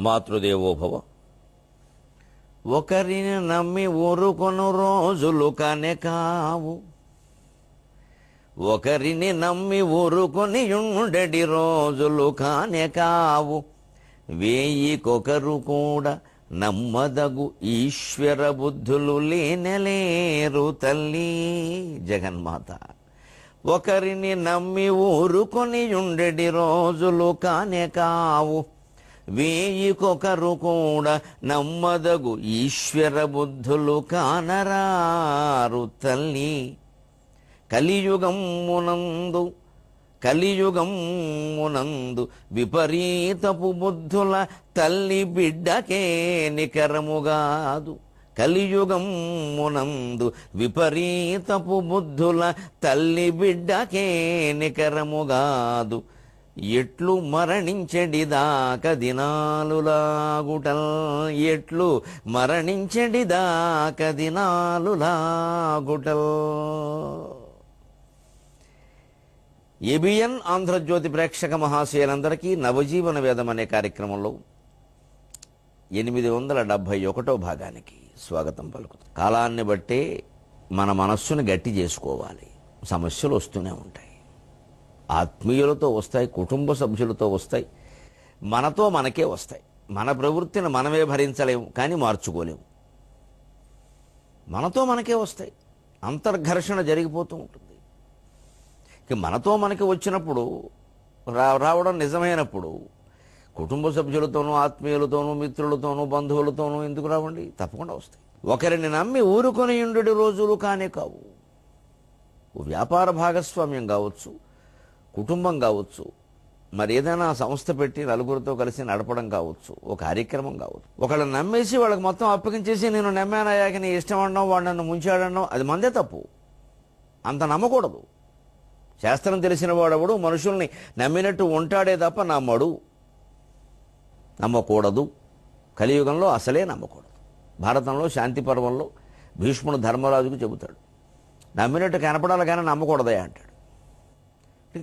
మాతృదేవోభవ. ఒకరిని నమ్మి ఊరుకొను రోజులు కానే కావు, ఒకరిని నమ్మి ఊరుకొని ఉండడి రోజులు కానే కావు. వేయికొకరు కూడా నమ్మదగు ఈశ్వర బుద్ధులు లేనలేరు తల్లి జగన్మాత. ఒకరిని నమ్మి ఊరుకొని ఉండడి రోజులు కానే కావు, వేయికొకరు కూడా నమ్మదగు ఈశ్వర బుద్ధులు కానరారు తల్లి. కలియుగమునందు విపరీతపు బుద్ధుల తల్లి బిడ్డకే నికరముగాదు. కలియుగమునందు విపరీతపు బుద్ధుల తల్లి బిడ్డకే నికరముగాదు. ఎట్లు మరణించెడిదాక దినాలులాగుటల్, ఎట్లు మరణించెడిదాక దినాలులాగుటల్. ఏబిఎన్ ఆంధ్రజ్యోతి ప్రేక్షక మహాశయులందరికీ నవజీవన వేదం అనే కార్యక్రమంలో 871వ భాగానికి స్వాగతం పలుకుతుంది. కాలాన్ని బట్టే మన మనస్సును గట్టి చేసుకోవాలి. సమస్యలు వస్తూనే ఉంటాయి. ఆత్మీయులతో వస్తాయి, కుటుంబ సభ్యులతో వస్తాయి, మనతో మనకే వస్తాయి. మన ప్రవృత్తిని మనమే భరించలేము, కానీ మార్చుకోలేము. మనతో మనకే వస్తాయి. అంతర్ఘర్షణ జరిగిపోతూ ఉంటుంది. ఇక మనతో మనకి వచ్చినప్పుడు రావడం నిజమైనప్పుడు కుటుంబ సభ్యులతోనూ, ఆత్మీయులతోనూ, మిత్రులతోనూ, బంధువులతోనూ ఎందుకు రావండి? తప్పకుండా వస్తాయి. ఒకరిని నమ్మి ఊరుకొని ఉండడి రోజులు కానే కావు. వ్యాపార భాగస్వామ్యం కావచ్చు, కుటుంబం కావచ్చు, మరి ఏదైనా సంస్థ పెట్టి నలుగురితో కలిసి నడపడం కావచ్చు, ఓ కార్యక్రమం కావచ్చు. ఒకళ్ళని నమ్మేసి వాళ్ళకి మొత్తం అప్పగించేసి నేను నమ్మానయ్యాక నీ ఇష్టం అన్నావు, వాడు నన్ను ముంచాడన్నావు, అది మందే తప్పు. అంత నమ్మకూడదు. శాస్త్రం తెలిసిన వాడెవడు మనుషుల్ని నమ్మినట్టు ఉంటాడే తప్ప నమ్మకూడదు. కలియుగంలో అసలే నమ్మకూడదు. భారతంలో శాంతి పర్వంలో భీష్ముడు ధర్మరాజుకు చెబుతాడు, నమ్మినట్టు కనపడాలి కానీ నమ్మకూడదే అంటాడు.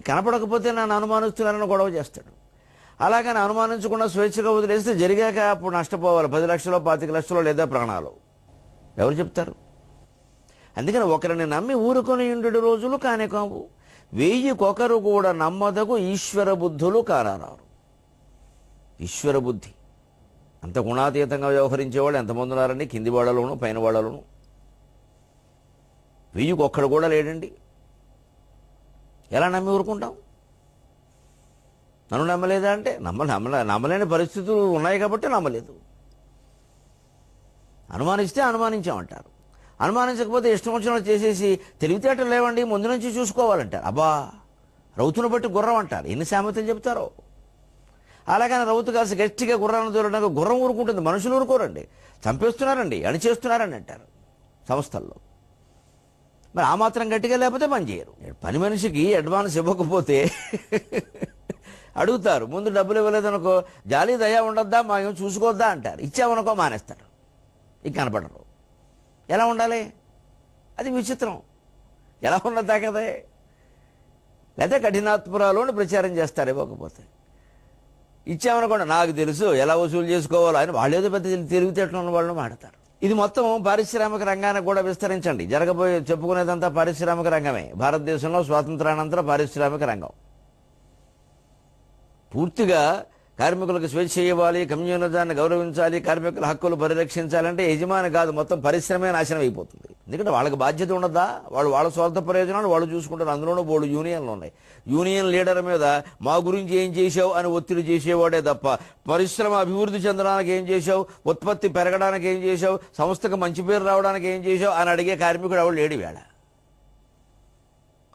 కనపడకపోతే నన్ను అనుమానిస్తున్నారని గొడవ చేస్తాడు. అలాగని అనుమానించకుండా స్వేచ్ఛగా వదిలేస్తే జరిగాక అప్పుడు నష్టపోవాలి. 10 లక్షలు, 25 లక్షలు, లేదా ప్రాణాలు. ఎవరు చెప్తారు? అందుకని ఒకరిని నమ్మి ఊరుకొని ఉండడి రోజులు కానే కావు, వేయికొకరు కూడా నమ్మదగు ఈశ్వర బుద్ధులు కానరారు. ఈశ్వర బుద్ధి అంత గుణాతీతంగా వ్యవహరించేవాళ్ళు ఎంతమంది ఉన్నారండి? కింది వాళ్ళలోనూ, పైన వాళ్ళలోనూ. వెయ్యికొక్కడు కూడా లేడండి. ఎలా నమ్మి ఊరుకుంటాం? నన్ను నమ్మలేదా అంటే నమ్మలేని పరిస్థితులు ఉన్నాయి కాబట్టి నమ్మలేదు. అనుమానిస్తే అనుమానించామంటారు. అనుమానించకపోతే ఇష్టం వచ్చినట్టు చేసేసి తెలివితేటలు లేవండి, ముందు నుంచి చూసుకోవాలంటారు. అబ్బా, రౌతును బట్టి గుర్రం అంటారు. ఎన్ని సామెతలు చెప్తారో. అలాగని రౌతు కాసి గట్టిగా గుర్రాన్ని దూరడానికి గుర్రం ఊరుకుంటుంది, మనుషులు ఊరుకోరండి. చంపేస్తున్నారండి, అణిచేస్తున్నారని అంటారు సంస్థల్లో. మరి ఆ మాత్రం గట్టిగా లేకపోతే పని చేయరు. పని మనిషికి అడ్వాన్స్ ఇవ్వకపోతే అడుగుతారు. ముందు డబ్బులు ఇవ్వలేదనుకో, జాలి దయా ఉండొద్దా, మాకేం చూసుకోవద్దా అంటారు. ఇచ్చామనుకో మానేస్తారు, ఇక కనపడరు. ఎలా ఉండాలి? అది విచిత్రం. ఎలా ఉన్నదా కదే? లేదా కఠినాత్మురాలు ప్రచారం చేస్తారు. ఇవ్వకపోతే ఇచ్చామనుకోండి, నాకు తెలుసు ఎలా వసూలు చేసుకోవాలో అని వాళ్ళేదో పెద్ద తెలివితేటలు ఉన్న వాళ్ళు మాడతారు. ఇది మొత్తం పారిశ్రామిక రంగానికి కూడా విస్తరించండి. చెప్పుకునేదంతా పారిశ్రామిక రంగమే. భారతదేశంలో స్వాతంత్రానంతర పారిశ్రామిక రంగం పూర్తిగా కార్మికులకు స్వేచ్ఛ ఇవ్వాలి, కమ్యూనిజాన్ని గౌరవించాలి, కార్మికుల హక్కులు పరిరక్షించాలంటే యజమాని కాదు, మొత్తం పరిశ్రమే నాశనం అయిపోతుంది. ఎందుకంటే వాళ్ళకి బాధ్యత ఉండదా? వాళ్ళ స్వార్థ ప్రయోజనాలు వాళ్ళు చూసుకుంటారు. అందులోనూ బోర్డు యూనియన్లు ఉన్నాయి. యూనియన్ లీడర్ మీద మా గురించి ఏం చేశావు అని ఒత్తిడి చేసేవాడే తప్ప పరిశ్రమ అభివృద్ధి చెందడానికి ఏం చేశావు, ఉత్పత్తి పెరగడానికి ఏం చేశావు, సంస్థకు మంచి పేరు రావడానికి ఏం చేశావు అని అడిగే కార్మికుడు ఎవరు లేడు వేళ.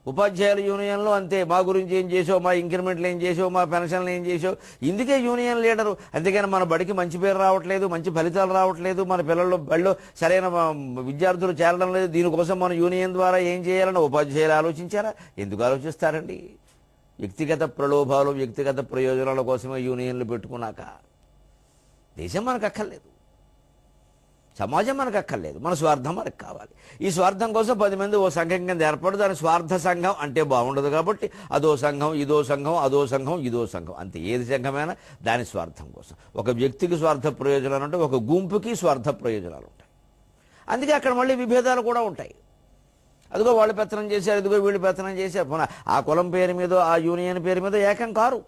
ఉపాధ్యాయుల యూనియన్లో అంతే, మా గురించి ఏం చేసావు, మా ఇంక్రిమెంట్లు ఏం చేసావు, మా పెన్షన్లు ఏం చేసావు. ఇందుకే యూనియన్ లీడరు. అంతేగాని మన బడికి మంచి పేరు రావట్లేదు, మంచి ఫలితాలు రావట్లేదు, మన బడిలో సరైన విద్యార్థులు చేరడం లేదు, దీనికోసం మన యూనియన్ ద్వారా ఏం చేయాలని ఉపాధ్యాయులు ఆలోచించారా? ఎందుకు ఆలోచిస్తారండి? వ్యక్తిగత ప్రలోభాలు, వ్యక్తిగత ప్రయోజనాల కోసమే యూనియన్లు పెట్టుకున్నాక దేశం మనకు అక్కర్లేదు. సమాజం మనకు అక్కర్లేదు, మన స్వార్థం మనకు కావాలి. ఈ స్వార్థం కోసం 10 మంది ఓ సంఘం కింద ఏర్పడు, దాని స్వార్థ సంఘం అంటే బాగుండదు కాబట్టి అదో సంఘం, ఇదో సంఘం, అదో సంఘం, ఇదో సంఘం, అంతే. ఏది సంఘమైనా దాని స్వార్థం కోసం. ఒక వ్యక్తికి స్వార్థ ప్రయోజనాలు ఉంటాయి, ఒక గుంపుకి స్వార్థ ప్రయోజనాలు ఉంటాయి. అందుకే అక్కడ మళ్ళీ విభేదాలు కూడా ఉంటాయి. అదిగో వాళ్ళు పెత్తనం చేశారు, ఇదిగో వీళ్ళు పెత్తనం చేశారు. ఆ కులం పేరు మీదో ఆ యూనియన్ పేరు మీదో ఏకం కారు.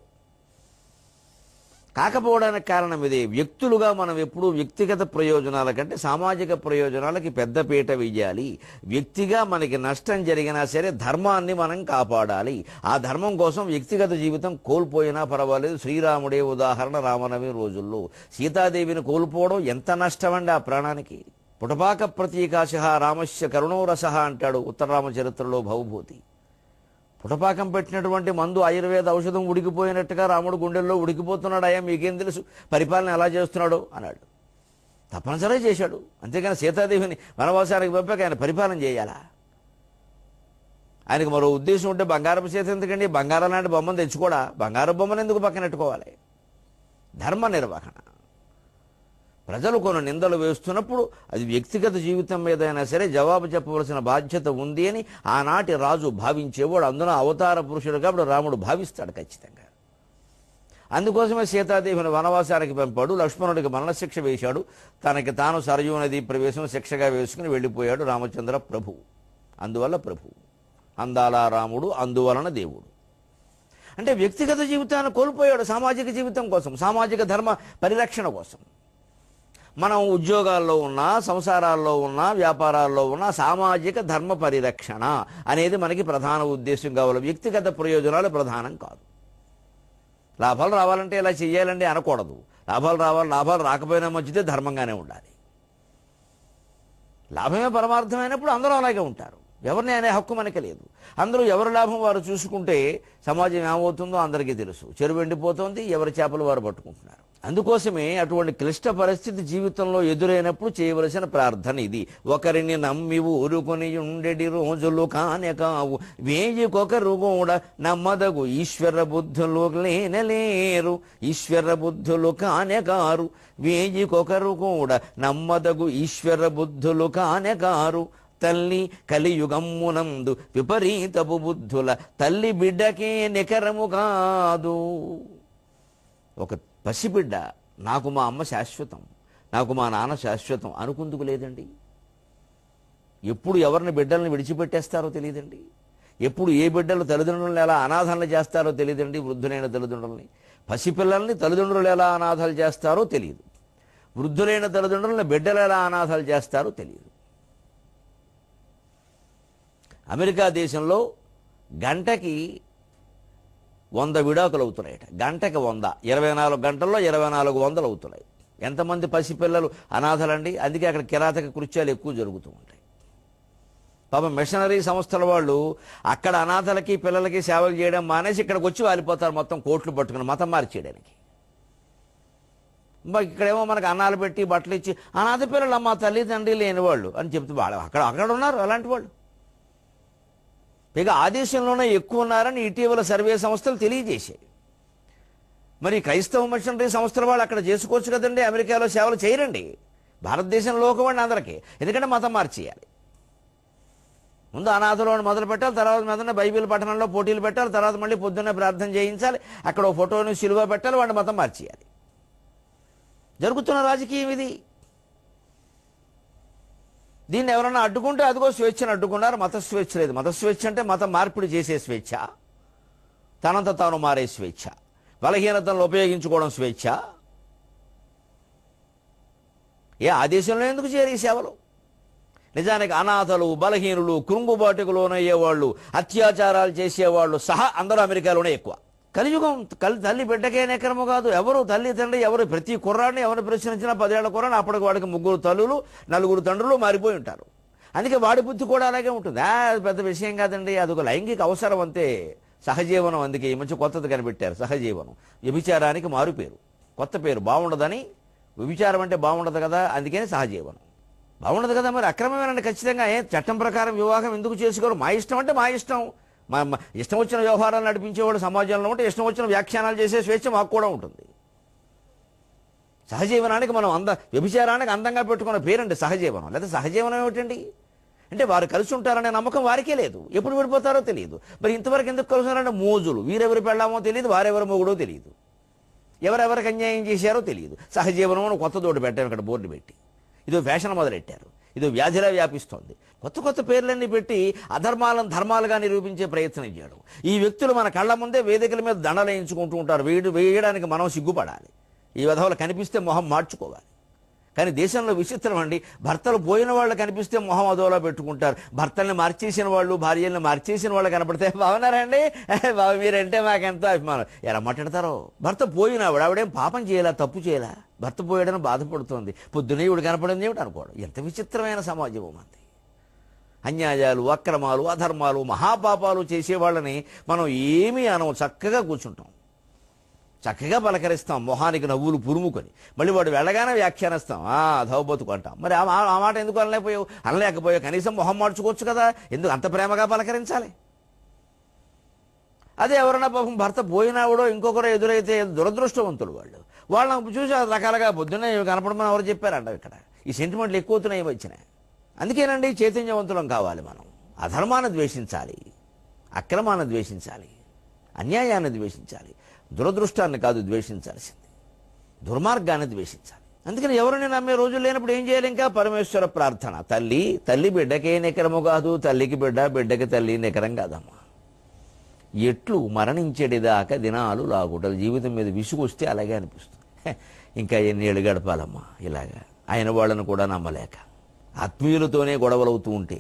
కాకపోవడానికి కారణం ఇదే. వ్యక్తులుగా మనం ఎప్పుడూ వ్యక్తిగత ప్రయోజనాల కంటే సామాజిక ప్రయోజనాలకి పెద్దపీట వేయాలి. వ్యక్తిగా మనకి నష్టం జరిగినా సరే ధర్మాన్ని మనం కాపాడాలి. ఆ ధర్మం కోసం వ్యక్తిగత జీవితం కోల్పోయినా పర్వాలేదు. శ్రీరాముడే ఉదాహరణ. రామనవమి రోజుల్లో సీతాదేవిని కోల్పోవడం ఎంత నష్టమండి ఆ ప్రాణానికి. పుటపాక ప్రతీకాశ రామస్య కరుణోరస అంటాడు ఉత్తరరామచరిత్రలో భవభూతి. పుటపాకం పెట్టినటువంటి మందు ఆయుర్వేద ఔషధం ఉడికిపోయినట్టుగా రాముడు గుండెల్లో ఉడికిపోతున్నాడు. అయ్యా మీకేం తెలుసు పరిపాలన ఎలా చేస్తున్నాడో అన్నాడు. తప్పనిసరిగా చేశాడు. అంతేగాని సీతాదేవిని వనవాసానికి పంపాక ఆయన పరిపాలన చేయాలా? ఆయనకు మరో ఉద్దేశం ఉంటే బంగారపు సీత ఎందుకండి? బంగారం లాంటి బొమ్మను తెచ్చుకోడా? బంగారు బొమ్మను ఎందుకు పక్కనెట్టుకోవాలి? ధర్మ నిర్వహణ. ప్రజలు కొన్ని నిందలు వేస్తున్నప్పుడు అది వ్యక్తిగత జీవితం మీదైనా సరే జవాబు చెప్పవలసిన బాధ్యత ఉంది అని ఆనాటి రాజు భావించేవాడు. అందులో అవతార పురుషుడు కాబట్టి రాముడు భావిస్తాడు ఖచ్చితంగా. అందుకోసమే సీతాదేవిని వనవాసానికి పంపాడు. లక్ష్మణుడికి మరణశిక్ష వేశాడు. తనకి తాను సరయూ నది ప్రవేశం శిక్షగా వేసుకుని వెళ్ళిపోయాడు రామచంద్ర ప్రభు. అందువల్ల ప్రభు, అందాల రాముడు, అందువలన దేవుడు. అంటే వ్యక్తిగత జీవితాన్ని కోల్పోయాడు సామాజిక జీవితం కోసం, సామాజిక ధర్మ పరిరక్షణ కోసం. మనం ఉద్యోగాల్లో ఉన్నా, సంసారాల్లో ఉన్నా, వ్యాపారాల్లో ఉన్నా సామాజిక ధర్మ పరిరక్షణ అనేది మనకి ప్రధాన ఉద్దేశం కావాలి. వ్యక్తిగత ప్రయోజనాలు ప్రధానం కాదు. లాభాలు రావాలంటే ఇలా చెయ్యాలండి అనకూడదు. లాభాలు రాకపోయినా మంచిదే, ధర్మంగానే ఉండాలి. లాభమే పరమార్థమైనప్పుడు అందరూ అలాగే ఉంటారు. ఎవరిని అనే హక్కు మనకి లేదు. అందరూ ఎవరి లాభం వారు చూసుకుంటే సమాజం ఏమవుతుందో అందరికీ తెలుసు. చెరువు ఎండిపోతుంది, ఎవరి చేపలు వారు పట్టుకుంటున్నారు. అందుకోసమే అటువంటి క్లిష్ట పరిస్థితి జీవితంలో ఎదురైనప్పుడు చేయవలసిన ప్రార్థన ఇది. ఒకరిని నమ్మి ఊరుకొని ఉండెడి రోజులు కానే కావు, వేయికొకరు కూడా నమ్మదగు ఈశ్వర బుద్ధులు లేనలేరు. ఈశ్వర బుద్ధులు కానే కారు, వేయికొకరు కూడా నమ్మదగు ఈశ్వర బుద్ధులు కానే కారు. తల్లి కలియుగమ్మునందు విపరీతపు బుద్ధుల తల్లి బిడ్డకే నికరము కాదు. ఒక పసిబిడ్డ నాకు మా అమ్మ శాశ్వతం, నాకు మా నాన్న శాశ్వతం అనుకుందుకు లేదండి. ఎప్పుడు ఎవరిని బిడ్డల్ని విడిచిపెట్టేస్తారో తెలియదండి. ఎప్పుడు ఏ బిడ్డలు తల్లిదండ్రులను ఎలా అనాథాలను చేస్తారో తెలియదండి. వృద్ధులైన తల్లిదండ్రులని, పసిపిల్లల్ని తల్లిదండ్రులు ఎలా అనాథాలు చేస్తారో తెలియదు. వృద్ధులైన తల్లిదండ్రులను బిడ్డలు ఎలా అనాథాలు చేస్తారో తెలియదు. అమెరికా దేశంలో గంటకి 100 విడాకులు అవుతున్నాయట. గంటకి 100, 24 గంటల్లో 2400 అవుతున్నాయి. ఎంతమంది పసిపిల్లలు అనాథలండి. అందుకే అక్కడ కిరాతక కృత్యాలు ఎక్కువ జరుగుతూ ఉంటాయి. పాపం మిషనరీ సంస్థల వాళ్ళు అక్కడ అనాథలకి పిల్లలకి సేవలు చేయడం మానేసి ఇక్కడికి వచ్చి వాలిపోతారు మొత్తం కోట్లు పట్టుకుని మతం మార్చేయడానికి. ఇక్కడేమో మనకు అన్నాలు పెట్టి బట్టలు ఇచ్చి అనాథ పిల్లలు అమ్మ తల్లి తండ్రి లేని వాళ్ళు అని చెప్తూ వాళ్ళు అక్కడ ఉన్నారు అలాంటి వాళ్ళు. పైగా ఆ దేశంలోనే ఎక్కువ ఉన్నారని ఇటీవల సర్వే సంస్థలు తెలియజేశాయి. మరి క్రైస్తవ మిషనరీ సంస్థల వాళ్ళు అక్కడ చేసుకోవచ్చు కదండి, అమెరికాలో సేవలు చేయరండి. భారతదేశంలో ఒకవాడిని అందరికీ, ఎందుకంటే మతం మార్చేయాలి. ముందు అనాథలో మొదలు పెట్టాలి, తర్వాత మీద బైబిల్ పఠనంలో పోటీలు పెట్టాలి, తర్వాత మళ్ళీ పొద్దున్నే ప్రార్థన చేయించాలి, అక్కడ ఓ ఫోటోని సిలువ పెట్టాలి, వాడిని మతం మార్చేయాలి. జరుగుతున్న రాజకీయం ఇది. దీన్ని ఎవరన్నా అడ్డుకుంటే అదిగో స్వేచ్ఛను అడ్డుకున్నారు. మత స్వేచ్ఛ లేదు. మత స్వేచ్ఛ అంటే మతం మార్పిడి చేసే స్వేచ్ఛ, తనంత తాను మారే స్వేచ్ఛ, బలహీనతలను ఉపయోగించుకోవడం స్వేచ్ఛ. ఆ దేశంలో ఎందుకు చేరి ఈ సేవలు? నిజానికి అనాథలు, బలహీనులు, కృంగుబాటుకు లోనయ్యేవాళ్ళు, అత్యాచారాలు చేసేవాళ్ళు సహా అందరూ అమెరికాలోనే ఎక్కువ. కలియుగం తల్లి బిడ్డకే నెకరము కాదు. ఎవరు తల్లి తండ్రి ఎవరు ప్రతి కుర్రాడిని ఎవరు ప్రశ్నించినా 10 ఏళ్ల కుర్రాడిని అప్పటికి వాడికి 3 తల్లులు 4 తండ్రులు మారిపోయి ఉంటారు. అందుకే వాడి బుద్ధి కూడా అలాగే ఉంటుంది. పెద్ద విషయం కాదండి, అదొక లైంగిక అవసరం అంతే. సహజీవనం. అందుకే ఈ మధ్య కొత్తది కనిపెట్టారు సహజీవనం. వ్యభిచారానికి మారు పేరు, కొత్త పేరు. బాగుండదని, వ్యభిచారం అంటే బాగుండదు కదా, అందుకని సహజీవనం. బాగుండదు కదా, మరి అక్రమమేనండి ఖచ్చితంగా. చట్టం ప్రకారం వివాహం ఎందుకు చేసుకోరు? మా ఇష్టం అంటే మా ఇష్టం. ఇష్టం వచ్చిన వ్యవహారాలు నడిపించేవాడు సమాజంలో ఉంటే ఇష్టం వచ్చిన వ్యాఖ్యానాలు చేసే స్వేచ్ఛ మాకు కూడా ఉంటుంది. సహజీవనానికి మనం వ్యభిచారానికి అందంగా పెట్టుకున్న పేరండి సహజీవనం. లేదా సహజీవనం ఏమిటండి అంటే వారు కలిసి ఉంటారనే నమ్మకం వారికే లేదు, ఎప్పుడు విడిపోతారో తెలియదు. మరి ఇంతవరకు ఎందుకు కలుస్తున్నారంటే మోజులు, వీరెవరు పెళ్ళామో తెలియదు, వారెవరు మొగుడో తెలియదు, ఎవరెవరికి అన్యాయం చేశారో తెలియదు. సహజీవనం అని కొత్త తోడు పెట్టారు, ఇక్కడ బోర్డు పెట్టి ఇదో ఫ్యాషన్ మొదలెట్టారు, ఇదో వ్యాధిలా వ్యాపిస్తోంది. కొత్త కొత్త పేర్లన్నీ పెట్టి అధర్మాలను ధర్మాలుగా నిరూపించే ప్రయత్నం చేయడం. ఈ వ్యక్తులు మన కళ్ళ ముందే వేదికల మీద దండలేయించుకుంటూ ఉంటారు. వేయడానికి మనం సిగ్గుపడాలి, ఈ విధవలు కనిపిస్తే మొహం మార్చుకోవాలి. కానీ దేశంలో విచిత్రం అండి, భర్తలు పోయిన వాళ్ళు కనిపిస్తే మొహం అదోలా పెట్టుకుంటారు, భర్తల్ని మార్చేసిన వాళ్ళు భార్యల్ని మార్చేసిన వాళ్ళు కనపడితే బాగున్నారండి బాబు మీరంటే మాకెంతో అభిమానం ఎలా మాట్లాడతారో. భర్త పోయినావిడ ఆవిడేం పాపం చేయాలా, తప్పు చేయాలా, భర్త పోయాడని బాధపడుతోంది, పొద్దునే ఇవిడు కనపడింది ఏమిటి అనుకోవడం. ఎంత విచిత్రమైన సమాజం మంది. అన్యాయాలు, అక్రమాలు, అధర్మాలు, మహాపాపాలు చేసేవాళ్ళని మనం ఏమీ అనవు, చక్కగా కూర్చుంటాం, చక్కగా పలకరిస్తాం, మొహానికి నవ్వులు పురుముకొని. మళ్ళీ వాడు వెళ్ళగానే వ్యాఖ్యానిస్తాం, అధవబతుకు అంటాం. మరి ఆ మాట ఎందుకు అనలేకపోయావు కనీసం మొహం మార్చుకోవచ్చు కదా, ఎందుకు అంత ప్రేమగా పలకరించాలి? అదే ఎవరన్నా పాపం భర్త పోయినావిడో ఇంకొకరు ఎదురైతే దురదృష్టవంతులు వాళ్ళని చూసి రకాలుగా పొద్దున్నే కనపడమని ఎవరు చెప్పారంట. ఇక్కడ ఈ సెంటిమెంట్లు ఎక్కువతున్నాయి వచ్చినాయి. అందుకేనండి చైతన్యవంతులం కావాలి. మనం అధర్మాన్ని ద్వేషించాలి, అక్రమాన్ని ద్వేషించాలి, అన్యాయాన్ని ద్వేషించాలి, దురదృష్టాన్ని కాదు ద్వేషించాల్సింది, దుర్మార్గాన్ని ద్వేషించాలి. అందుకని ఎవరిని నమ్మే రోజులు లేనప్పుడు ఏం చేయాలి? ఇంకా పరమేశ్వర ప్రార్థన. తల్లి బిడ్డకే నికరము కాదు, తల్లికి బిడ్డ, బిడ్డకి తల్లి నికరం కాదమ్మా. ఎట్లు మరణించేటిదాకా దినాలు లాగుటలు. జీవితం మీద విసుగొస్తే అలాగే అనిపిస్తుంది. ఇంకా ఎన్నేళ్ళు గడపాలమ్మా ఇలాగా, ఆయన వాళ్ళను కూడా నమ్మలేక, ఆత్మీయులతోనే గొడవలవుతూ ఉంటే,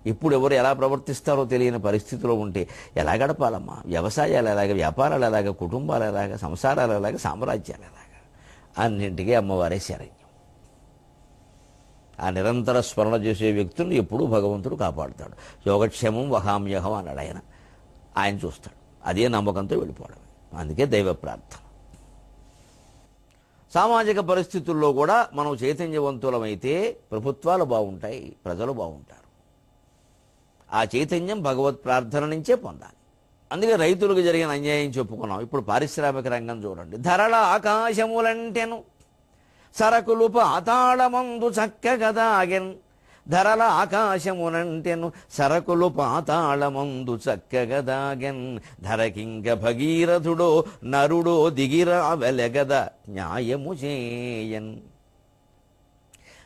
ఇప్పుడు ఎవరు ఎలా ప్రవర్తిస్తారో తెలియని పరిస్థితిలో ఉంటే ఎలా గడపాలమ్మా? వ్యవసాయాలు ఎలాగ, వ్యాపారాలు ఎలాగ, కుటుంబాలు ఎలాగ, సంసారాలు ఎలాగ, సామ్రాజ్యాలు ఎలాగ, అన్నింటికీ అమ్మవారే శరణ్యం. ఆ నిరంతర స్మరణ చేసే వ్యక్తులను ఎప్పుడూ భగవంతుడు కాపాడుతాడు. యోగక్షేమం వహామ్యహం అన్నాడు ఆయన చూస్తాడు. అదే నమ్మకంతో వెళ్ళిపోవడమే. అందుకే దైవ ప్రార్థన. సామాజిక పరిస్థితుల్లో కూడా మనం చైతన్యవంతులమైతే ప్రభుత్వాలు బాగుంటాయి, ప్రజలు బాగుంటారు. ఆ చైతన్యం భగవత్ ప్రార్థన నుంచే పొందాలి. అందుకే రైతులకు జరిగిన అన్యాయం చెప్పుకున్నాం. ఇప్పుడు పారిశ్రామిక రంగం చూడండి. ధరల ఆకాశములంటెను సరకులు పాతాళమందు చక్కగదాగెన్. ధరల ఆకాశమునంటెను సరకులు పాతాళమందు చక్కగదాగెన్. ధరకింక భగీరథుడో నరుడో దిగిరా వెలగద న్యాయము చేయన్.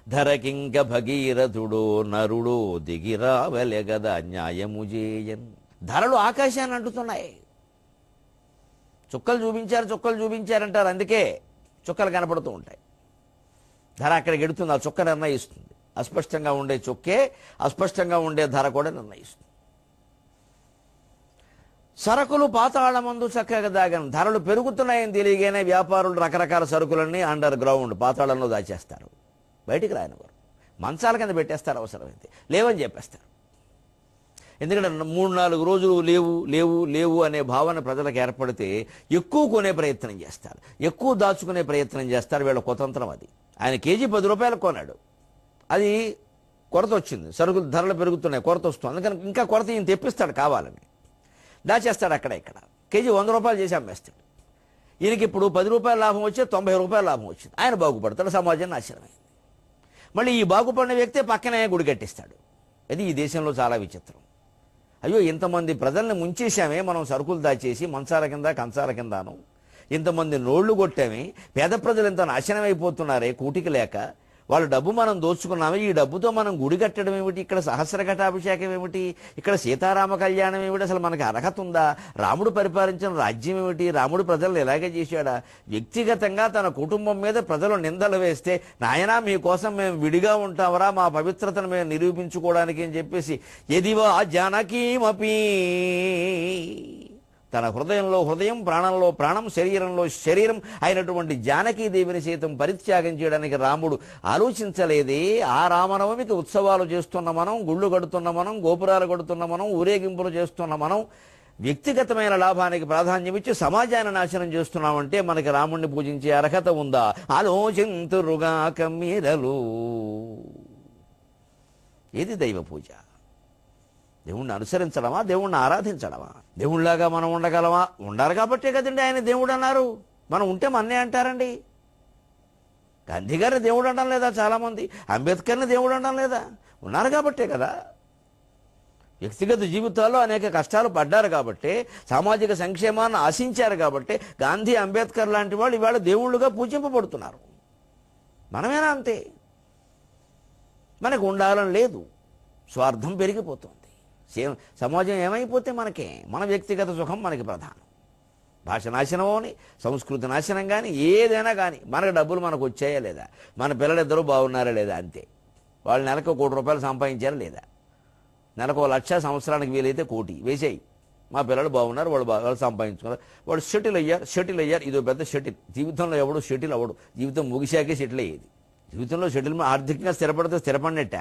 ధరకింక భగీరథుడో నరుడో దిగిరా వెలగద న్యాయము చేయన్. ధరలు ఆకాశాన్ని అంటుతున్నాయి. చుక్కలు చూపించారంటారు, అందుకే చుక్కలు కనపడుతూ ఉంటాయి. ధర అక్కడికి ఎడుతుంది, ఆ చుక్క నిర్ణయిస్తుంది. అస్పష్టంగా ఉండే చుక్కే అస్పష్టంగా ఉండే ధర కూడా నిర్ణయిస్తుంది. సరుకులు పాతాళమందు చక్కగా దాగను. ధరలు పెరుగుతున్నాయని తెలియగానే వ్యాపారులు రకరకాల సరుకులన్నీ అండర్ గ్రౌండ్ పాతాళంలో దాచేస్తారు, బయటికి రానివారు. మంచాల కింద పెట్టేస్తారు, అవసరమైతే లేవని చెప్పేస్తారు. ఎందుకంటే 3-4 రోజులు లేవు అనే భావన ప్రజలకు ఏర్పడితే ఎక్కువ కొనే ప్రయత్నం చేస్తారు, ఎక్కువ దాచుకునే ప్రయత్నం చేస్తారు. వీళ్ళ కుతంత్రం అది. ఆయన కేజీ 10 రూపాయలకు కొన్నాడు, అది కొరత వచ్చింది, సరుకులు ధరలు పెరుగుతున్నాయి, కొరత వస్తుంది. అందుకని ఇంకా కొరత ఈయన తెప్పిస్తాడు, కావాలని దాచేస్తాడు. అక్కడ ఇక్కడ కేజీ 100 రూపాయలు చేసి అమ్మేస్తాడు. ఈయనకి ఇప్పుడు 10 రూపాయల లాభం వచ్చి 90 రూపాయల లాభం వచ్చింది. ఆయన బాగుపడతాడు, సమాజం నాశనమైంది. మళ్ళీ ఈ బాగుపడిన వ్యక్తే పక్కనే గుడి కట్టిస్తాడు. ఇది ఈ దేశంలో చాలా విచిత్రం. అయ్యో, ఇంతమంది ప్రజల్ని ముంచేశామే మనం, సరుకులు దాచేసి మంచాల కింద కంచాల కిందను ఇంతమంది నోళ్లు కొట్టామే, పేద ప్రజలు ఇంత నాశనం అయిపోతున్నారే కూటికి లేక. వాళ్ళ డబ్బు మనం దోచుకున్నామే, ఈ డబ్బుతో మనం గుడి కట్టడం ఏమిటి, ఇక్కడ సహస్రఘటాభిషేకం ఏమిటి, ఇక్కడ సీతారామ కళ్యాణం ఏమిటి, అసలు మనకి అర్హత ఉందా, రాముడు పరిపాలించిన రాజ్యం ఏమిటి, రాముడు ప్రజలను ఎలాగే చేశాడా. వ్యక్తిగతంగా తన కుటుంబం మీద ప్రజలు నిందలు వేస్తే, నాయనా మీకోసం మేము విడిగా ఉంటామరా, మా పవిత్రతను మేము నిరూపించుకోవడానికి అని చెప్పేసి ఎదివా జానకీమపీ, తన హృదయంలో హృదయం, ప్రాణంలో ప్రాణం, శరీరంలో శరీరం అయినటువంటి జానకీదేవిని సైతం పరిత్యాగం చేయడానికి రాముడు ఆలోచించలేదే. ఆ రామనవమికి ఉత్సవాలు చేస్తున్న మనం, గుళ్ళు కడుతున్న మనం, గోపురాలు కడుతున్న మనం, ఊరేగింపులు చేస్తున్న మనం వ్యక్తిగతమైన లాభానికి ప్రాధాన్యం ఇచ్చి సమాజాన్ని నాశనం చేస్తున్నామంటే మనకి రాముణ్ణి పూజించే అర్హత ఉందా? ఆలోచింతురుగాక మీరలు. ఏది దైవ పూజ? దేవుణ్ణి అనుసరించడమా, దేవుణ్ణి ఆరాధించడమా? దేవుళ్ళలాగా మనం ఉండగలమా? ఉండాలి కాబట్టే కదండి ఆయన దేవుడు అన్నారు. మనం ఉంటే మన్నే అంటారండి. గాంధీ గారిని దేవుడు అనడం లేదా చాలామంది? అంబేద్కర్ని దేవుడు అనడం లేదా? ఉన్నారు కాబట్టే కదా. వ్యక్తిగత జీవితాల్లో అనేక కష్టాలు పడ్డారు కాబట్టి, సామాజిక సంక్షేమాన్ని ఆశించారు కాబట్టి గాంధీ, అంబేద్కర్ లాంటి వాళ్ళు ఇవాళ దేవుళ్ళుగా పూజింపబడుతున్నారు. మనమేనా అంతే? మనకు ఉండాలని లేదు, స్వార్థం పెరిగిపోతుంది. సమాజం ఏమైపోతే మనకే, మన వ్యక్తిగత సుఖం మనకి ప్రధానం. భాష నాశనం అని, సంస్కృతి నాశనం కానీ, ఏదైనా కానీ మనకు డబ్బులు మనకు వచ్చాయా లేదా, మన పిల్లలిద్దరూ బాగున్నారా లేదా, అంతే. వాళ్ళు నెలకు ₹1,00,00,000 సంపాదించారా లేదా, నెలకు 1,00,000, సంవత్సరానికి వీలైతే 1,00,00,000 వేసేయి. మా పిల్లలు బాగున్నారు, వాళ్ళు సంపాదించుకున్నారు, వాళ్ళు షటిల్ అయ్యారు. ఇదో పెద్ద షటిల్. జీవితంలో ఎవడు షటిల్ అవ్వడు, జీవితం ముగిశాకే షటిల్ అయ్యేది. జీవితంలో షటిల్ ఆర్థికంగా స్థిరపడితే స్థిరపడినట్ట,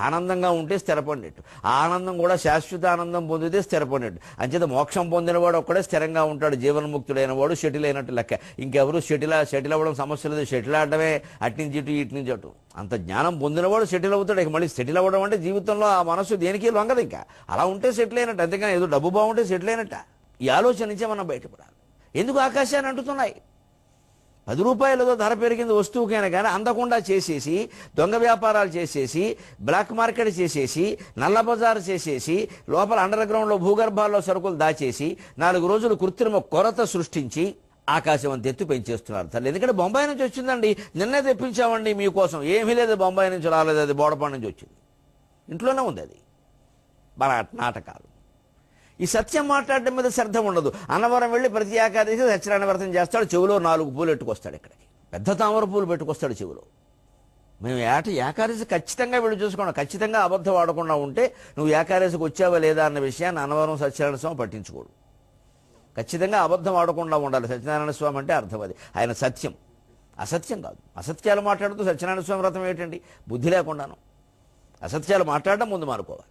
ఆనందంగా ఉంటే స్థిరపడినట్టు. ఆనందం కూడా శాశ్వత ఆనందం పొందితే స్థిరపడినట్టు. అంచేత మోక్షం పొందినవాడు ఒక్కడే స్థిరంగా ఉంటాడు, జీవన్ముక్తుడైన వాడు షటిల్ అయినట్టు లెక్క. ఇంకెవరు షటిల్ అవ్వడం సమస్య లేదు, షటిల్ ఆడమే అట్నుంచి ఇటు ఇటు నుంచి అటు. అంత జ్ఞానం పొందినవాడు షటిల్ అవుతాడు. ఇక మళ్ళీ సెటిల్ అవ్వడం అంటే జీవితంలో ఆ మనసు దేనికి లొంగదు. ఇంకా అలా ఉంటే సెటిల్ అయినట్టు, అంతేకాని ఏదో డబ్బు బాగుంటే సెటిల్ అయినట్ట. ఈ ఆలోచన నుంచే మనం బయటపడాలి. ఎందుకు ఆకాశాన్ని అంటుతున్నాయి? ₹10 ధర పెరిగింది వస్తువుకైనా కానీ అందకుండా చేసేసి, దొంగ వ్యాపారాలు చేసేసి, బ్లాక్ మార్కెట్ చేసేసి, నల్ల బజారు చేసేసి, లోపల అండర్ గ్రౌండ్లో భూగర్భాల్లో సరుకులు దాచేసి 4 రోజులు కృత్రిమ కొరత సృష్టించి ఆకాశం అంత ఎత్తు పెంచేస్తున్నారు తల్లి. ఎందుకంటే బొంబాయి నుంచి వచ్చిందండి, నిన్నే తెప్పించామండి మీకోసం. ఏమీ లేదు, బొంబాయి నుంచి రాలేదు, అది బోడపాడు నుంచి వచ్చింది. ఇంట్లోనే ఉంది అది. మన నాటకాలు. ఈ సత్యం మాట్లాడడం మీద శ్రద్ధ ఉండదు. అన్నవరం వెళ్ళి ప్రతి ఏకాదశి సత్యనారాయణ వ్రతం చేస్తాడు, చెవిలో 4 పూలు పెట్టుకొస్తాడు. ఇక్కడికి పెద్ద తామర పూలు పెట్టుకొస్తాడు చెవిలో. మేము ఏకాదశి ఖచ్చితంగా వెళ్ళి చూసుకోండి. ఖచ్చితంగా అబద్ధం ఆడకుండా ఉంటే నువ్వు ఏకాదశికి వచ్చావా లేదా అన్న విషయాన్ని అన్నవరం సత్యనారాయణ స్వామి పట్టించుకోడు. ఖచ్చితంగా అబద్ధం ఆడకుండా ఉండాలి. సత్యనారాయణ స్వామి అంటే అర్థం అది, ఆయన సత్యం, అసత్యం కాదు. అసత్యాలు మాట్లాడుతూ సత్యనారాయణ స్వామి వ్రతం ఏంటండి? బుద్ధి లేకుండాను. అసత్యాలు మాట్లాడడం ముందు మానుకోవాలి.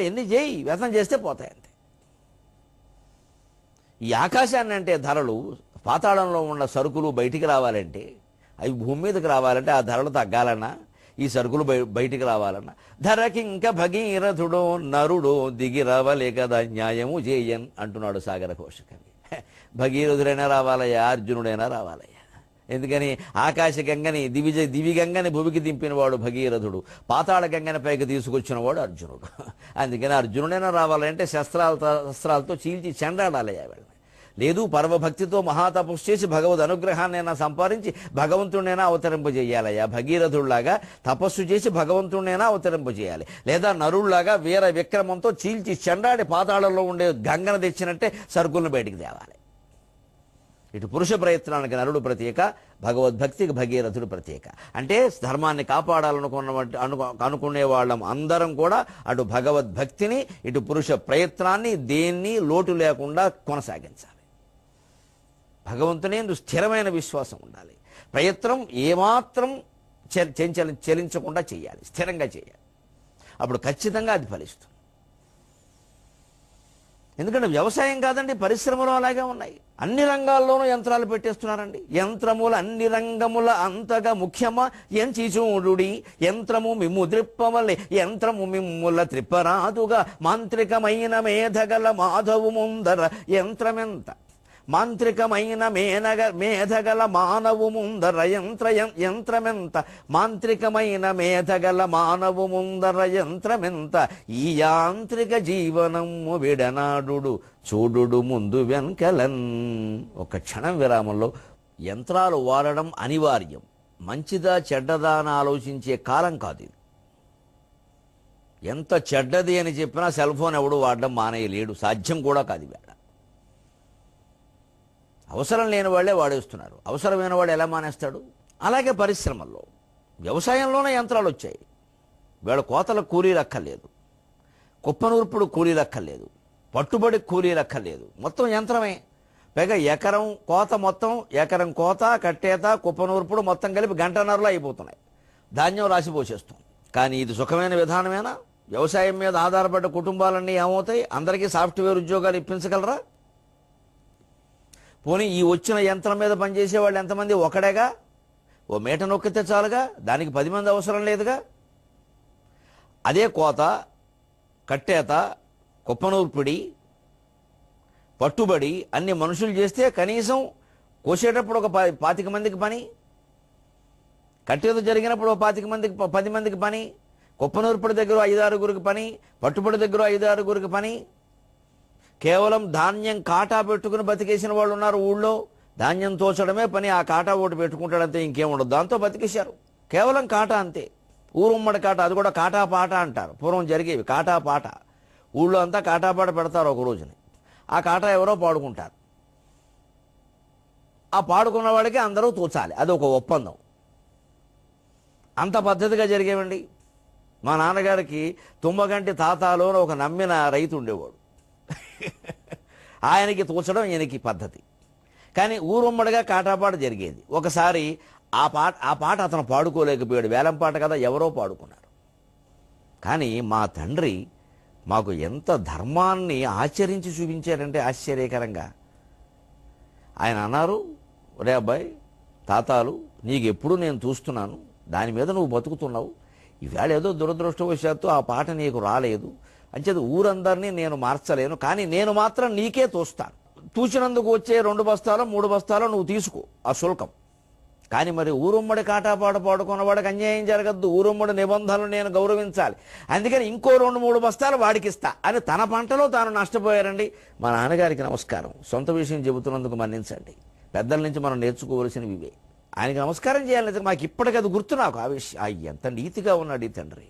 ఎన్ని చేయి, వ్యసనం చేస్తే పోతాయి అంతే. ఈ ఆకాశాన్ని అంటే ధరలు, పాతాళంలో ఉన్న సరుకులు బయటికి రావాలంటే, అవి భూమి మీదకి రావాలంటే ఆ ధరలు తగ్గాలన్నా, ఈ సరుకులు బయటికి రావాలన్నా, ధరకి ఇంకా భగీరథుడో నరుడో దిగి రావాలే కదా న్యాయము చేయన్ అంటున్నాడు సాగర ఘోష కవి. భగీరథుడైనా రావాలయ్యా, అర్జునుడైనా రావాలయ్యా. ఎందుకని ఆకాశ గంగని దివి గంగని భూమికి దింపినవాడు భగీరథుడు, పాతాళ గంగని పైకి తీసుకొచ్చినవాడు అర్జునుడు. అందుకని అర్జునుడైనా రావాలంటే శస్త్రాలతో చీల్చి చెండాడాలయ్యా వెళ్ళి. లేదు, పరమభక్తితో మహాతపస్సు చేసి భగవద్ అనుగ్రహాన్నైనా సంపాదించి భగవంతుడినైనా అవతరింపజేయాలయ్యా. భగీరథుడిలాగా తపస్సు చేసి భగవంతుడినైనా అవతరింపజేయాలి. లేదా నరుళ్లాగా వీర విక్రమంతో చీల్చి చెండాడి పాతాళంలో ఉండే గంగను తెచ్చినట్టే సరుకులను బయటికి తేవాలి. ఇటు పురుష ప్రయత్నానికి నరుడు ప్రత్యేక, భగవద్భక్తికి భగీరథుడు ప్రత్యేక. అంటే ధర్మాన్ని అనుకునే వాళ్ళం అందరం కూడా అటు భగవద్భక్తిని, ఇటు పురుష ప్రయత్నాన్ని దేన్ని లోటు లేకుండా కొనసాగించాలి. భగవంతుని స్థిరమైన విశ్వాసం ఉండాలి. ప్రయత్నం ఏమాత్రం చలించకుండా చేయాలి, స్థిరంగా చేయాలి. అప్పుడు ఖచ్చితంగా అది ఫలిస్తుంది. ఎందుకంటే వ్యవసాయం కాదండి, పరిశ్రమలు అలాగే ఉన్నాయి. అన్ని రంగాల్లోనూ యంత్రాలు పెట్టేస్తున్నారండి. యంత్రముల అన్ని రంగముల అంతగా ముఖ్యమా ఎంచి చూడుడి, యంత్రము మిమ్ము ద్రిప్పవలే, యంత్రము మిమ్ముల త్రిప్పరాదుగా, మాంత్రికమైన మేధగల మాధవు ముందర యంత్రమెంత, మాంత్రికమైన మేధగల మానవు ముందర యంత్రమెంత, మాంత్రికమైన మేధగల మానవు ముందర యంత్రమెంత, ఈ యాంత్రిక జీవనము విడనాడు చూడు ముందు వెనకలన్. ఒక క్షణం విరామంలో యంత్రాలు వాడడం అనివార్యం. మంచిదా చెడ్డదా అని ఆలోచించే కాలం కాదు ఇది. ఎంత చెడ్డది అని చెప్పినా సెల్ ఫోన్ ఎవడు వాడడం మానేయలేడు, సాధ్యం కూడా కాదు వేళ. అవసరం లేని వాళ్ళే వాడేస్తున్నారు, అవసరమైన వాడు ఎలా మానేస్తాడు? అలాగే పరిశ్రమల్లో, వ్యవసాయంలోనే యంత్రాలు వచ్చాయి. వీళ్ళ కోతలకు కూలీలు అక్కర్లేదు, కుప్పనూర్పుడు కూలీలు అక్కర్లేదు, పట్టుబడి కూలీలు అక్కర్లేదు, మొత్తం యంత్రమే. పైగా ఎకరం కోత, మొత్తం ఎకరం కోత, కట్టేత, కుప్పనూర్పుడు మొత్తం కలిపి గంటన్నరలో అయిపోతున్నాయి. ధాన్యం రాసిపోసేస్తాం. కానీ ఇది సుఖమైన విధానమేనా? వ్యవసాయం మీద ఆధారపడ్డ కుటుంబాలన్నీ ఏమవుతాయి? అందరికీ సాఫ్ట్వేర్ ఉద్యోగాలు ఇప్పించగలరా? పోనీ ఈ వచ్చిన యంత్రం మీద పనిచేసే వాళ్ళు ఎంతమంది? ఒకడేగా. ఓ మీట నొక్కితే చాలుగా, దానికి 10 మంది అవసరం లేదుగా. అదే కోత, కట్టేత, కుప్పనూర్పిడి, పట్టుబడి అన్ని మనుషులు చేస్తే కనీసం కోసేటప్పుడు ఒక 25 మందికి పని, కట్టేదో జరిగినప్పుడు 25 మందికి 10 మందికి పని, కుప్పనూర్పడి దగ్గర 5-6 పని, పట్టుబడి దగ్గర 5-6 పని. కేవలం ధాన్యం కాటా పెట్టుకుని బతికేసిన వాళ్ళు ఉన్నారు ఊళ్ళో. ధాన్యం తోచడమే పని, ఆ కాటా ఒకటి పెట్టుకుంటాడంతే, ఇంకేముండదు. దాంతో బతికేశారు. కేవలం కాటా అంతే. ఊరుమ్మడి కాట, అది కూడా కాటా పాట అంటారు. పూర్వం జరిగేవి కాటా పాట. ఊళ్ళో అంతా కాటా పాట పెడతారు ఒక రోజుని. ఆ కాటా ఎవరో పాడుకుంటారు. ఆ పాడుకున్న వాడికి అందరూ తోచాలి, అది ఒక ఒప్పందం. అంత పద్ధతిగా జరిగేవండి. మా నాన్నగారికి తుమ్మగంటి తాతాలో ఒక నమ్మిన రైతు ఉండేవాడు. ఆయనకి తోచడం ఈయనకి పద్ధతి. కానీ ఊరుమ్మడిగా కాటాపాట జరిగేది. ఒకసారి ఆ పాట అతను పాడుకోలేకపోయాడు. వేలం పాట కదా, ఎవరో పాడుకున్నారు. కానీ మా తండ్రి మాకు ఎంత ధర్మాన్ని ఆచరించి చూపించారంటే ఆశ్చర్యకరంగా. ఆయన అన్నారు, ఒరే అబ్బాయి, తాతాలు, నీకెప్పుడు నేను చూస్తున్నాను, దాని మీద నువ్వు బతుకుతున్నావు. ఈవేళ ఏదో దురదృష్టవశాత్తు ఆ పాట నీకు రాలేదు, అంచేది ఊరందరినీ నేను మార్చలేను, కానీ నేను మాత్రం నీకే తోస్తాను. తూచినందుకు వచ్చే 2 బస్తాలో 3 బస్తాలో నువ్వు తీసుకో ఆ శుల్కం. కానీ మరి ఊరుమ్మడి కాటాపాట పాడుకున్న వాడికి అన్యాయం జరగద్దు, ఊరుమ్మడి నిబంధనలు నేను గౌరవించాలి, అందుకని ఇంకో 2-3 బస్తాలు వాడికిస్తా అని తన పంటలో తాను నష్టపోయారండి. మా నాన్నగారికి నమస్కారం. సొంత విషయం చెబుతున్నందుకు మన్నించండి. పెద్దల నుంచి మనం నేర్చుకోవలసినవి ఇవే. ఆయనకి నమస్కారం చేయాలి. మాకు ఇప్పటికీ అది గుర్తు. నాకు ఆ విషయం, ఎంత నీతిగా ఉన్నాడు ఈ తండ్రి.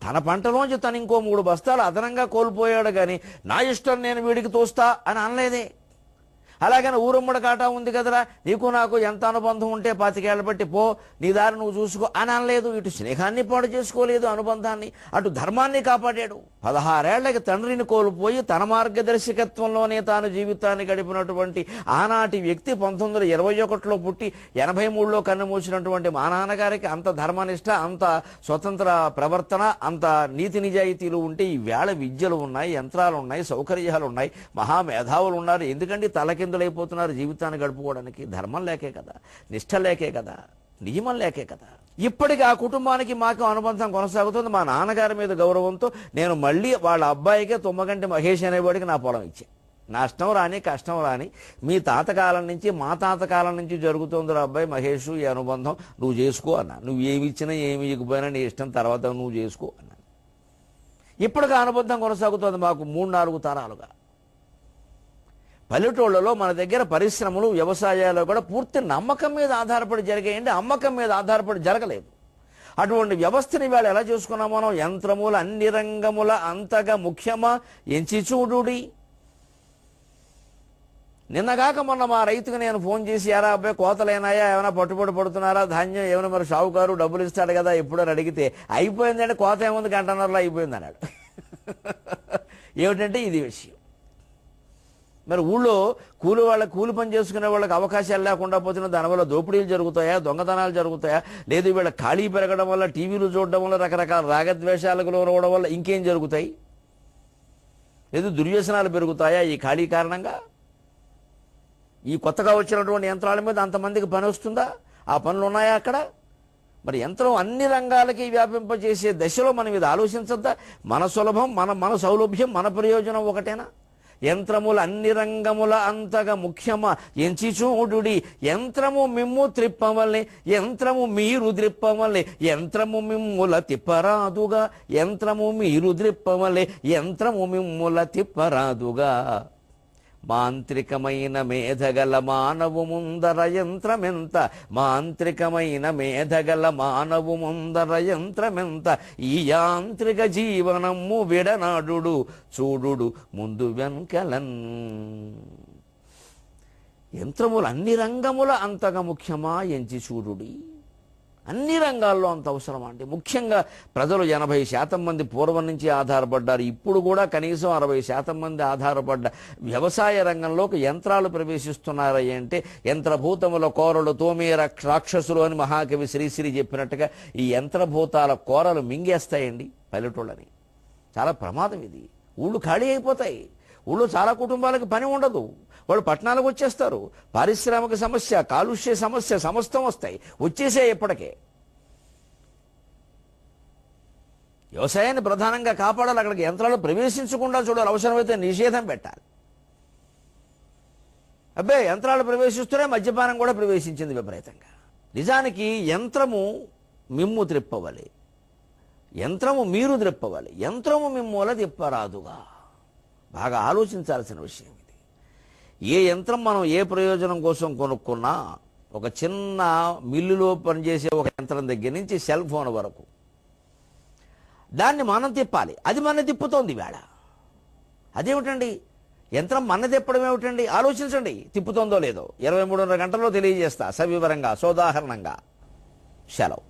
తన పంటలోంచి తను ఇంకో 3 బస్తాలు అదనంగా కోల్పోయాడు, కానీ నా ఇష్టం నేను వీడికి తోస్తా అని అనలేదే. అలాగని ఊరుమ్మడి కాటా ఉంది కదరా, నీకు నాకు ఎంత అనుబంధం ఉంటే 25 ఏళ్ల బట్టి పో, నీ దారి నువ్వు చూసుకో అని అనలేదు. ఇటు స్నేహాన్ని పాడు చేసుకోలేదు, అనుబంధాన్ని, అటు ధర్మాన్ని కాపాడాడు. 16 ఏళ్లకి తండ్రిని కోల్పోయి తన మార్గదర్శకత్వంలోనే తాను జీవితాన్ని గడిపినటువంటి ఆనాటి వ్యక్తి 1921లో పుట్టి 83లో కన్నుమూసినటువంటి మా నాన్నగారికి అంత ధర్మనిష్ట, అంత స్వతంత్ర ప్రవర్తన, అంత నీతి నిజాయితీలు ఉంటే ఈ వేళ విద్యలు ఉన్నాయి, యంత్రాలు ఉన్నాయి, సౌకర్యాలు ఉన్నాయి, మహామేధావులు ఉన్నారు. ఎందుకంటే తలకిందులైపోతున్నారు జీవితాన్ని గడుపుకోవడానికి? ధర్మం లేకే కదా, నిష్ఠ లేకే కదా, నియమం లేకే కదా. ఇప్పటికీ ఆ కుటుంబానికి మాకు అనుబంధం కొనసాగుతుంది. మా నాన్నగారి మీద గౌరవంతో నేను మళ్ళీ వాళ్ళ అబ్బాయికే తుమ్మగంటి మహేష్ అనేవాడికి నా పొలం ఇచ్చాను. నష్టం రాని కష్టం రాని, మీ తాతకాలం నుంచి మా తాతకాలం నుంచి జరుగుతుంది అబ్బాయి మహేష్, ఈ అనుబంధం నువ్వు చేసుకో అన్నా. నువ్వు ఏమి ఇచ్చినా ఏమి ఇవ్వకపోయినా నీ ఇష్టం, తర్వాత నువ్వు చేసుకో అన్నా. ఇప్పటికీ అనుబంధం కొనసాగుతుంది మాకు 3-4 తరాలుగా. పల్లెటూళ్ళలో మన దగ్గర పరిశ్రమలు, వ్యవసాయాలు కూడా పూర్తి నమ్మకం మీద ఆధారపడి జరిగాయండి, అమ్మకం మీద ఆధారపడి జరగలేదు. అటువంటి వ్యవస్థని వేళ ఎలా చూసుకున్నాం మనం? యంత్రముల అన్ని రంగముల అంతగా ముఖ్యమా ఎంచి చూడుడి. నిన్నగాక మొన్న మా రైతుకు నేను ఫోన్ చేసి, ఎరా అబ్బాయి కోతలైనాయా, ఏమైనా పట్టుబడి పడుతున్నారా, ధాన్యం ఏమైనా, మరి షావుకారు డబ్బులు ఇస్తాడు కదా ఎప్పుడని అడిగితే, అయిపోయిందంటే కోత ఏముంది, 1 గంటన్నరలో అయిపోయింది అన్నాడు. ఏమిటంటే ఇది విషయం. మరి ఊళ్ళో కూలి పని చేసుకునే వాళ్ళకి అవకాశాలు లేకుండా పోతున్న, దానివల్ల దోపిడీలు జరుగుతాయా, దొంగతనాలు జరుగుతాయా, లేదు వీళ్ళ ఖాళీ పెరగడం వల్ల, టీవీలు చూడడం వల్ల, రకరకాల రాగద్వేషాలకు లోనవడం వల్ల ఇంకేం జరుగుతాయి? లేదు దుర్వ్యసనాలు పెరుగుతాయా ఈ ఖాళీ కారణంగా? ఈ కొత్తగా వచ్చినటువంటి యంత్రాల మీద అంతమందికి పని వస్తుందా? ఆ పనులు ఉన్నాయా అక్కడ? మరి యంత్రం అన్ని రంగాలకి వ్యాపింపజేసే దశలో మనం ఇది ఆలోచించద్దా? మన సులభం, మన సౌలభ్యం, మన ప్రయోజనం ఒకటేనా? యంత్రముల అన్ని రంగముల అంతగా ముఖ్యమా ఎంచి చూడుడి. యంత్రము మిమ్ము త్రిప్పవల్ని, యంత్రము మీరు ద్రిప్పవల్ని, యంత్రము మిమ్ముల తిప్పరాదుగా, యంత్రము మీరు ద్రిప్పవల్ని, యంత్రము మిమ్ముల తిప్పరాదుగా. మాంత్రికమైన మేధగల మానవు ముందర యంత్రమెంత, మాంత్రికమైన మేధగల మానవు ముందర యంత్రమెంత, ఈ యాంత్రిక జీవనము విడనాడు చూడు ముందు వెంకలన్. యంత్రములు అన్ని రంగముల అంతగా ముఖ్యమా ఎంచి చూడుడి. అన్ని రంగాల్లో అంత అవసరం అండి. ముఖ్యంగా ప్రజలు 80% మంది పూర్వం నుంచి ఆధారపడ్డారు. ఇప్పుడు కూడా కనీసం 60% మంది ఆధారపడ్డ వ్యవసాయ రంగంలోకి యంత్రాలు ప్రవేశిస్తున్నాయి అంటే, యంత్రభూతముల కోరలు తోమే రాక్షసులు అని మహాకవి శ్రీశ్రీ చెప్పినట్టుగా ఈ యంత్రభూతాల కోరలు మింగేస్తాయండి పల్లెటూళ్ళని. చాలా ప్రమాదం ఇది. ఊళ్ళు ఖాళీ అయిపోతాయి. ఊళ్ళో చాలా కుటుంబాలకు పని ఉండదు, వాళ్ళు పట్టణాలకు వచ్చేస్తారు. పారిశ్రామిక సమస్య, కాలుష్య సమస్య సమస్తం వస్తాయి, వచ్చేసే ఇప్పటికే. వ్యవసాయాన్ని ప్రధానంగా కాపాడాలి, అక్కడికి యంత్రాలు ప్రవేశించకుండా చూడాలి, అవసరమైతే నిషేధం పెట్టాలి. అబ్బే యంత్రాలు ప్రవేశిస్తూనే మద్యపానం కూడా ప్రవేశించింది విపరీతంగా. నిజానికి యంత్రము మిమ్ము త్రిప్పవలే, యంత్రము మీరు త్రిప్పవాలి, యంత్రము మిమ్మూల తిప్పరాదుగా. బాగా ఆలోచించాల్సిన విషయం ఇది. ఏ యంత్రం మనం ఏ ప్రయోజనం కోసం కొనుక్కున్నా, ఒక చిన్న మిల్లులో పనిచేసే ఒక యంత్రం దగ్గర నుంచి సెల్ ఫోన్ వరకు దాన్ని మనం తిప్పాలి. అది మన తిప్పుతోంది వేళ. అదేమిటండి, యంత్రం మన తిప్పడం ఏమిటండి? ఆలోచించండి, తిప్పుతోందో లేదో. 23:30 గంటల్లో తెలియజేస్తా సవివరంగా, సోదాహరణంగా. సెలవు.